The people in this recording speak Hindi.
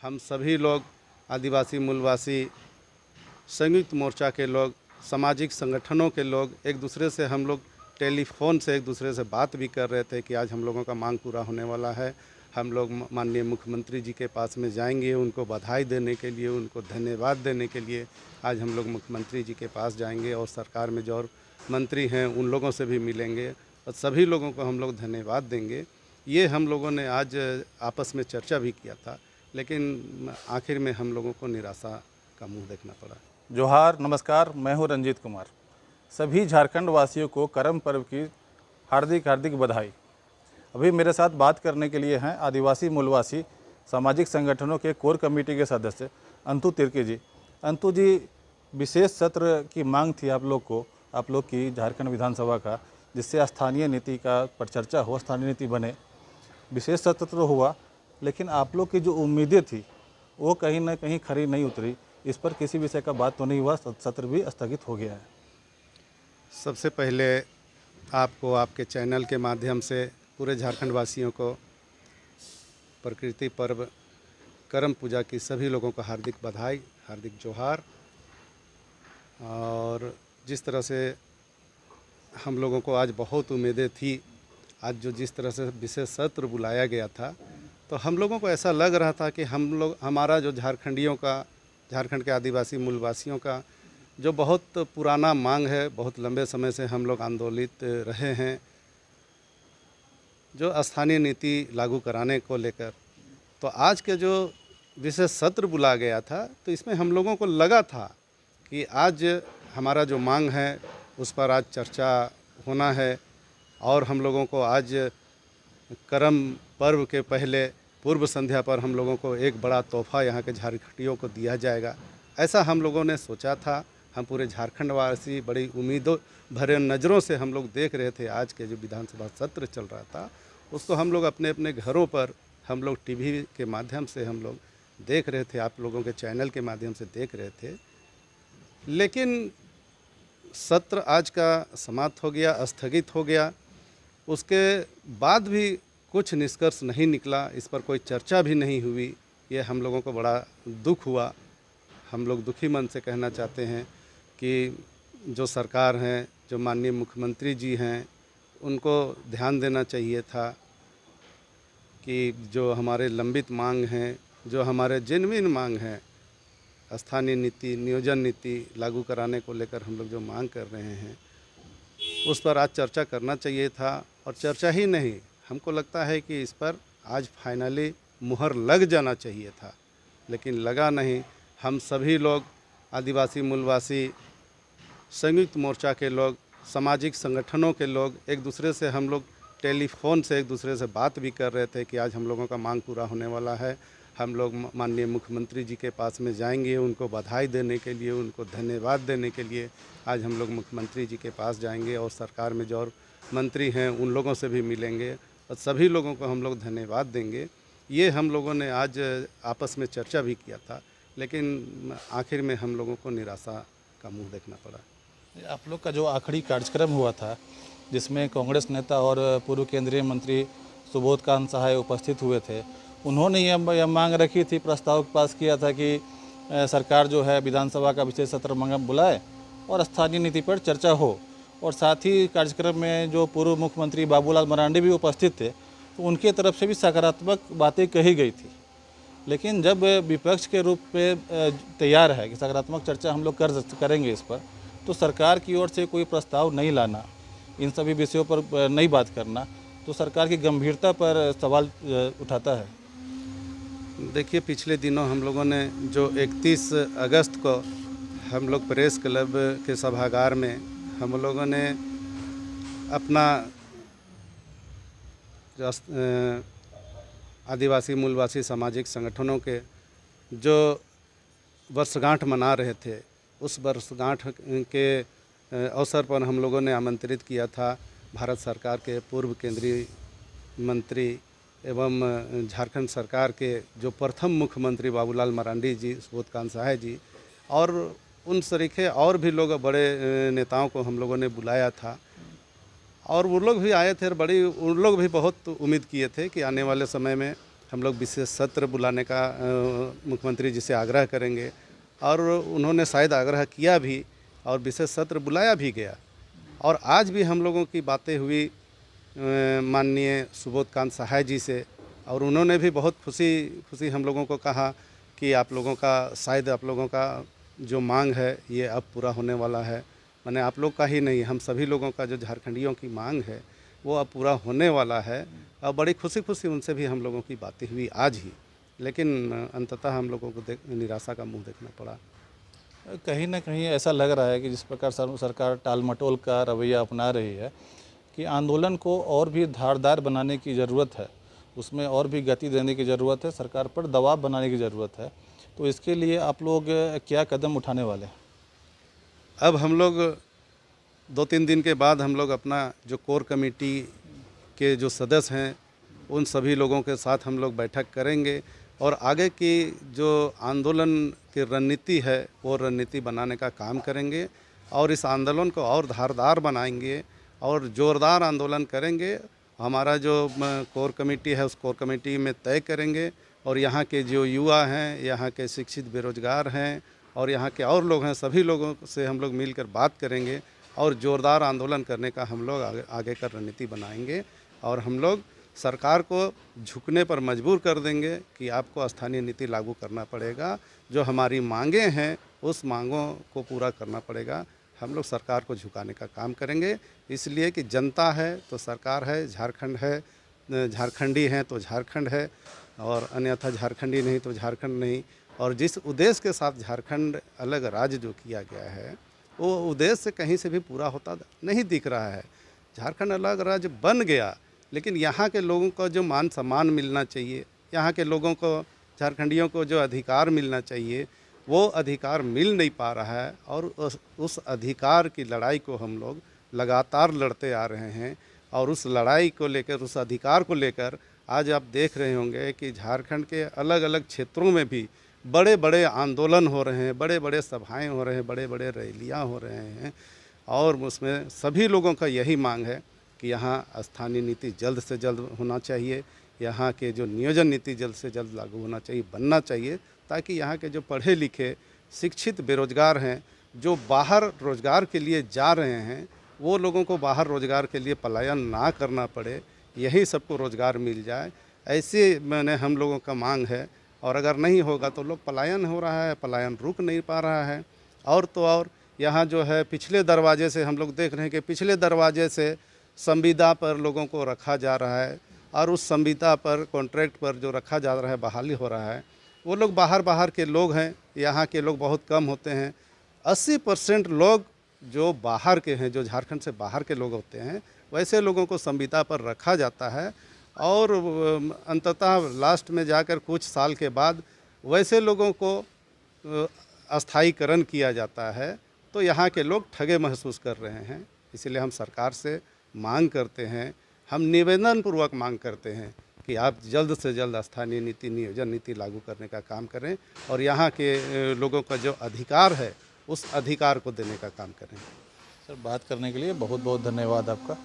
हम सभी लोग आदिवासी मूलवासी संयुक्त मोर्चा के लोग, सामाजिक संगठनों के लोग एक दूसरे से हम लोग टेलीफोन से एक दूसरे से बात भी कर रहे थे कि आज हम लोगों का मांग पूरा होने वाला है। हम लोग माननीय मुख्यमंत्री जी के पास में जाएंगे, उनको बधाई देने के लिए, उनको धन्यवाद देने के लिए आज हम लोग मुख्यमंत्री जी के पास जाएंगे और सरकार में जो और मंत्री हैं उन लोगों से भी मिलेंगे और सभी लोगों को हम लोग धन्यवाद देंगे। ये हम लोगों ने आज आपस में चर्चा भी किया था, लेकिन आखिर में हम लोगों को निराशा का मुंह देखना पड़ा। जोहार, नमस्कार। मैं हूं रंजीत कुमार। सभी झारखंड वासियों को करम पर्व की हार्दिक हार्दिक बधाई। अभी मेरे साथ बात करने के लिए हैं आदिवासी मूलवासी सामाजिक संगठनों के कोर कमेटी के सदस्य अंतु तिर्की जी। अंतु जी, विशेष सत्र की मांग थी आप लोग की झारखंड विधानसभा का, जिससे स्थानीय नीति का पर चर्चा हो, स्थानीय नीति बने। विशेष सत्र तो हुआ, लेकिन आप लोग की जो उम्मीदें थी वो कहीं ना कहीं खरी नहीं उतरी। इस पर किसी विषय का बात तो नहीं हुआ, सत्र भी स्थगित हो गया है। सबसे पहले आपको आपके चैनल के माध्यम से पूरे झारखंड वासियों को प्रकृति पर्व करम पूजा की सभी लोगों को हार्दिक बधाई, हार्दिक जोहार। और जिस तरह से हम लोगों को आज बहुत उम्मीदें थी, आज जो जिस तरह से विशेष सत्र बुलाया गया था, तो हम लोगों को ऐसा लग रहा था कि हमारा जो झारखंड के आदिवासी मूलवासियों का जो बहुत पुराना मांग है, बहुत लंबे समय से हम लोग आंदोलित रहे हैं, जो स्थानीय नीति लागू कराने को लेकर, तो आज के जो विशेष सत्र बुलाया गया था, तो इसमें हम लोगों को लगा था कि आज हमारा जो मांग है उस पर आज चर्चा होना है और हम लोगों को आज करम पर्व के पहले पूर्व संध्या पर हम लोगों को एक बड़ा तोहफा यहाँ के झारखंडियों को दिया जाएगा, ऐसा हम लोगों ने सोचा था। हम पूरे झारखंड वासी बड़ी उम्मीदों भरे नज़रों से हम लोग देख रहे थे। आज के जो विधानसभा सत्र चल रहा था उसको हम लोग अपने अपने घरों पर हम लोग टीवी के माध्यम से हम लोग देख रहे थे, आप लोगों के चैनल के माध्यम से देख रहे थे। लेकिन सत्र आज का समाप्त हो गया, स्थगित हो गया। उसके बाद भी कुछ निष्कर्ष नहीं निकला, इस पर कोई चर्चा भी नहीं हुई। ये हम लोगों को बड़ा दुख हुआ। हम लोग दुखी मन से कहना चाहते हैं कि जो सरकार हैं, जो माननीय मुख्यमंत्री जी हैं, उनको ध्यान देना चाहिए था कि जो हमारे लंबित मांग हैं, जो हमारे जेन्युइन मांग हैं, स्थानीय नीति, नियोजन नीति लागू कराने को लेकर हम लोग जो मांग कर रहे हैं, उस पर आज चर्चा करना चाहिए था। और चर्चा ही नहीं, हमको लगता है कि इस पर आज फाइनली मुहर लग जाना चाहिए था, लेकिन लगा नहीं। हम सभी लोग आदिवासी मूलवासी संयुक्त मोर्चा के लोग, सामाजिक संगठनों के लोग एक दूसरे से हम लोग टेलीफोन से एक दूसरे से बात भी कर रहे थे कि आज हम लोगों का मांग पूरा होने वाला है। हम लोग माननीय मुख्यमंत्री जी के पास में जाएंगे, उनको बधाई देने के लिए, उनको धन्यवाद देने के लिए आज हम लोग मुख्यमंत्री जी के पास जाएंगे और सरकार में जो और मंत्री हैं उन लोगों से भी मिलेंगे और सभी लोगों को हम लोग धन्यवाद देंगे। ये हम लोगों ने आज आपस में चर्चा भी किया था, लेकिन आखिर में हम लोगों को निराशा का मुंह देखना पड़ा। आप लोग का जो आखिरी कार्यक्रम हुआ था, जिसमें कांग्रेस नेता और पूर्व केंद्रीय मंत्री सुबोध कांत सहाय उपस्थित हुए थे, उन्होंने यह मांग रखी थी, प्रस्ताव पास किया था कि सरकार जो है विधानसभा का विशेष सत्र बुलाए और स्थानीय नीति पर चर्चा हो। और साथ ही कार्यक्रम में जो पूर्व मुख्यमंत्री बाबूलाल मरांडी भी उपस्थित थे, तो उनके तरफ से भी सकारात्मक बातें कही गई थी। लेकिन जब विपक्ष के रूप में तैयार है कि सकारात्मक चर्चा हम लोग करेंगे इस पर, तो सरकार की ओर से कोई प्रस्ताव नहीं लाना, इन सभी विषयों पर नहीं बात करना, तो सरकार की गंभीरता पर सवाल उठाता है। देखिए, पिछले दिनों हम लोगों ने जो 31 अगस्त को हम लोग प्रेस क्लब के सभागार में हम लोगों ने अपना आदिवासी मूलवासी सामाजिक संगठनों के जो वर्षगांठ मना रहे थे, उस वर्षगांठ के अवसर पर हम लोगों ने आमंत्रित किया था भारत सरकार के पूर्व केंद्रीय मंत्री एवं झारखंड सरकार के जो प्रथम मुख्यमंत्री बाबूलाल मरांडी जी, सुबोध कांत सहाय जी और उन सरीखे और भी लोग, बड़े नेताओं को हम लोगों ने बुलाया था। और वो लोग भी आए थे और उन लोग भी बहुत उम्मीद किए थे कि आने वाले समय में हम लोग विशेष सत्र बुलाने का मुख्यमंत्री जी से आग्रह करेंगे, और उन्होंने शायद आग्रह किया भी और विशेष सत्र बुलाया भी गया। और आज भी हम लोगों की बातें हुई माननीय सुबोध कांत सहाय जी से, और उन्होंने भी बहुत खुशी हम लोगों को कहा कि आप लोगों का जो मांग है ये अब पूरा होने वाला है। माने आप लोग का ही नहीं, हम सभी लोगों का जो झारखंडियों की मांग है वो अब पूरा होने वाला है। और बड़ी खुशी उनसे भी हम लोगों की बातें हुई आज ही, लेकिन अंततः हम लोगों को निराशा का मुंह देखना पड़ा। कहीं ना कहीं ऐसा लग रहा है कि जिस प्रकार सरकार टाल-मटोल का रवैया अपना रही है कि आंदोलन को और भी धारदार बनाने की ज़रूरत है, उसमें और भी गति देने की ज़रूरत है, सरकार पर दबाव बनाने की ज़रूरत है। तो इसके लिए आप लोग क्या कदम उठाने वाले हैं? अब हम लोग 2-3 दिन के बाद हम लोग अपना जो कोर कमेटी के जो सदस्य हैं उन सभी लोगों के साथ हम लोग बैठक करेंगे, और आगे की जो आंदोलन की रणनीति है वो रणनीति बनाने का काम करेंगे, और इस आंदोलन को और धारदार बनाएंगे और ज़ोरदार आंदोलन करेंगे। हमारा जो कोर कमेटी है उस कोर कमेटी में तय करेंगे, और यहाँ के जो युवा हैं, यहाँ के शिक्षित बेरोजगार हैं और यहाँ के और लोग हैं, सभी लोगों से हम लोग मिलकर बात करेंगे और ज़ोरदार आंदोलन करने का हम लोग आगे का रणनीति बनाएंगे। और हम लोग सरकार को झुकने पर मजबूर कर देंगे कि आपको स्थानीय नीति लागू करना पड़ेगा, जो हमारी मांगें हैं उस मांगों को पूरा करना पड़ेगा। हम लोग सरकार को झुकाने का काम करेंगे, इसलिए कि जनता है तो सरकार है, झारखंड है, झारखंडी हैं तो झारखंड है, और अन्यथा झारखंडी नहीं तो झारखंड नहीं। और जिस उद्देश्य के साथ झारखंड अलग राज्य जो किया गया है वो उद्देश्य से कहीं से भी पूरा होता नहीं दिख रहा है। झारखंड अलग राज्य बन गया, लेकिन यहाँ के लोगों को जो मान सम्मान मिलना चाहिए, यहाँ के लोगों को, झारखंडियों को जो अधिकार मिलना चाहिए वो अधिकार मिल नहीं पा रहा है। और उस अधिकार की लड़ाई को हम लोग लगातार लड़ते आ रहे हैं, और उस लड़ाई को लेकर, उस अधिकार को लेकर आज आप देख रहे होंगे कि झारखंड के अलग अलग क्षेत्रों में भी बड़े बड़े आंदोलन हो रहे हैं, बड़े बड़े सभाएं हो रहे हैं, बड़े बड़े रैलियां हो रहे हैं, और उसमें सभी लोगों का यही मांग है कि यहाँ स्थानीय नीति जल्द से जल्द होना चाहिए, यहाँ के जो नियोजन नीति जल्द से जल्द लागू होना चाहिए, बनना चाहिए, ताकि यहाँ के जो पढ़े लिखे शिक्षित बेरोजगार हैं जो बाहर रोजगार के लिए जा रहे हैं वो लोगों को बाहर रोजगार के लिए पलायन ना करना पड़े, यही सबको रोजगार मिल जाए, ऐसे मैंने हम लोगों का मांग है। और अगर नहीं होगा तो लोग पलायन हो रहा है, पलायन रुक नहीं पा रहा है। और तो और यहाँ जो है पिछले दरवाजे से हम लोग देख रहे हैं कि पिछले दरवाजे से संविदा पर लोगों को रखा जा रहा है, और उस संविदा पर कॉन्ट्रैक्ट पर जो रखा जा रहा है, बहाली हो रहा है, वो लोग बाहर के लोग हैं, यहाँ के लोग बहुत कम होते हैं। 80% लोग जो बाहर के हैं, जो झारखंड से बाहर के लोग होते हैं, वैसे लोगों को संविदा पर रखा जाता है, और अंततः लास्ट में जाकर कुछ साल के बाद वैसे लोगों को अस्थायीकरण किया जाता है। तो यहाँ के लोग ठगे महसूस कर रहे हैं। इसलिए हम सरकार से मांग करते हैं, हम निवेदन पूर्वक मांग करते हैं कि आप जल्द से जल्द स्थानीय नीति, नियोजन नीति लागू करने का काम करें, और यहाँ के लोगों का जो अधिकार है उस अधिकार को देने का काम करें। सर, बात करने के लिए बहुत बहुत धन्यवाद आपका।